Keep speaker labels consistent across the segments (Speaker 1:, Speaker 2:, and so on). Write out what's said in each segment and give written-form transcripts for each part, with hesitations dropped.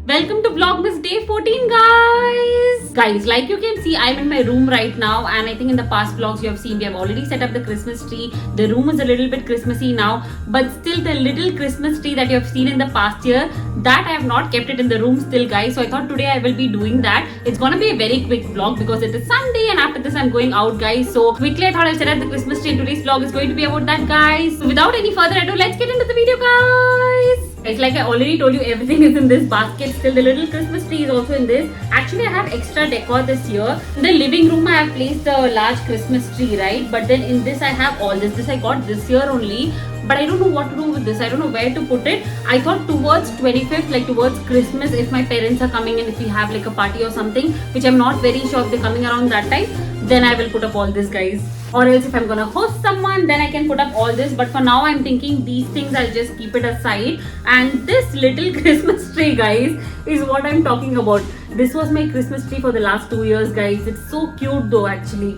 Speaker 1: Welcome to Vlogmas Day 14, guys! Guys, like you can see, I'm in my room right now, and I think in the past vlogs you have seen, we have already set up the Christmas tree. The room is a little bit Christmassy now, but still the little Christmas tree that you have seen in the past year, that I have not kept it in the room still, guys. So I thought today I will be doing that. It's gonna be a very quick vlog because it is Sunday, and after this I'm going out, guys. So quickly I thought I'll set up the Christmas tree. Today's vlog is going to be about that, guys. So without any further ado, let's get into the video, guys. It's like I already told you, everything is in this basket. Still the little Christmas tree is also in this. Actually, I have extra decor this year. In the living room I have placed a large Christmas tree, right? But then in this I have all this. This I got this year only. But I don't know what to do with this. I don't know where to put it. I thought towards 25th, like towards Christmas, if my parents are coming and if we have like a party or something, which I'm not very sure if they're coming around that time, then I will put up all this, guys. Or else if I'm gonna host someone, then I can put up all this. But for now, I'm thinking these things I'll just keep it aside. And this little Christmas tree, guys, is what I'm talking about. This was my Christmas tree for the last 2 years, guys. It's so cute though, actually.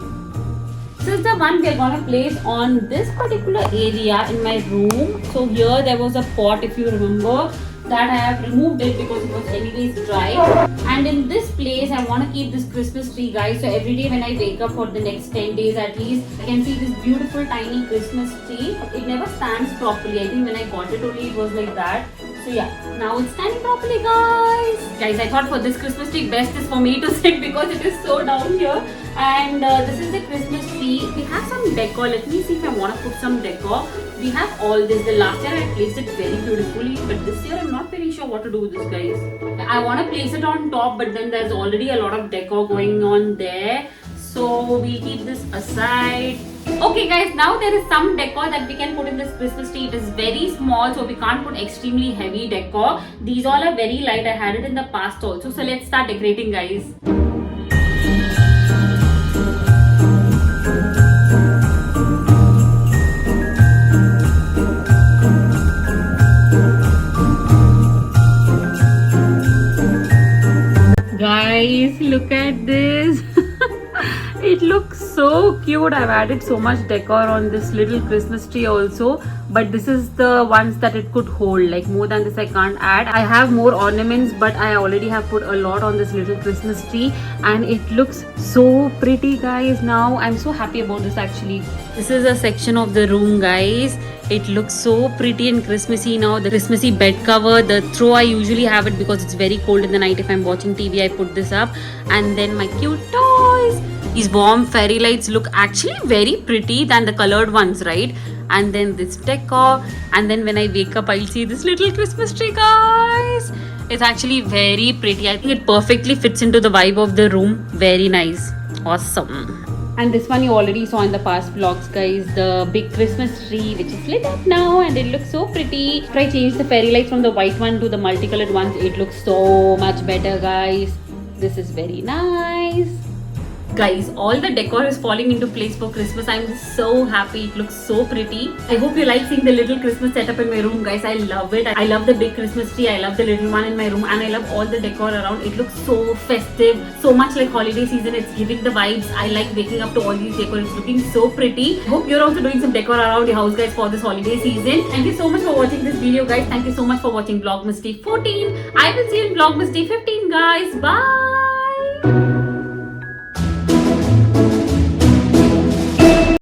Speaker 1: This is the one we are gonna place on this particular area in my room. So here there was a pot, if you remember, that I have removed it because it was anyways dry. And in this place I want to keep this Christmas tree, guys. So every day when I wake up for the next 10 days at least, I can see this beautiful tiny Christmas tree. It never stands properly. I think when I got it only it was like that. So yeah, now it's standing properly, guys. Guys, I thought for this Christmas tree best is for me to sit because it is so down here. And this is the Christmas tree. We have some decor. Let me see if I want to put some decor. We have all this. The last year I placed it very beautifully, but this year I'm not very sure what to do with this, guys. I want to place it on top, but then there's already a lot of decor going on there. So we'll keep this aside. Okay, guys, now there is some decor that we can put in this Christmas tree. It is very small, so we can't put extremely heavy decor. These all are very light. I had it in the past also. So let's start decorating, guys. Guys, look at this. It looks so cute. I've added so much decor on this little Christmas tree also, but this is the ones that it could hold. Like more than this I can't add. I have more ornaments, but I already have put a lot on this little Christmas tree, and it looks so pretty, guys. Now I'm so happy about this, actually. This is a section of the room, guys. It looks so pretty and Christmassy now. The Christmassy bed cover, the throw, I usually have it because it's very cold in the night. If I'm watching TV, I put this up. And then my cute toys. These warm fairy lights look actually very pretty than the colored ones, right? And then this decor. And then when I wake up, I'll see this little Christmas tree, guys. It's actually very pretty. I think it perfectly fits into the vibe of the room. Very nice. Awesome. And this one you already saw in the past vlogs, guys. The big Christmas tree which is lit up now and it looks so pretty. If I change the fairy lights from the white one to the multicolored ones, it looks so much better, guys. This is very nice. Guys, all the decor is falling into place for Christmas. I'm so happy. It looks so pretty. I hope you like seeing the little Christmas setup in my room, guys. I love it. I love the big Christmas tree. I love the little one in my room, and I love all the decor around. It looks so festive, so much like holiday season. It's giving the vibes. I like waking up to all these decor. It's looking so pretty. Hope you're also doing some decor around your house, guys, for this holiday season. Thank you so much for watching this video, guys. Thank you so much for watching Vlogmas Day 14. I will see you in Vlogmas Day 15, guys. Bye.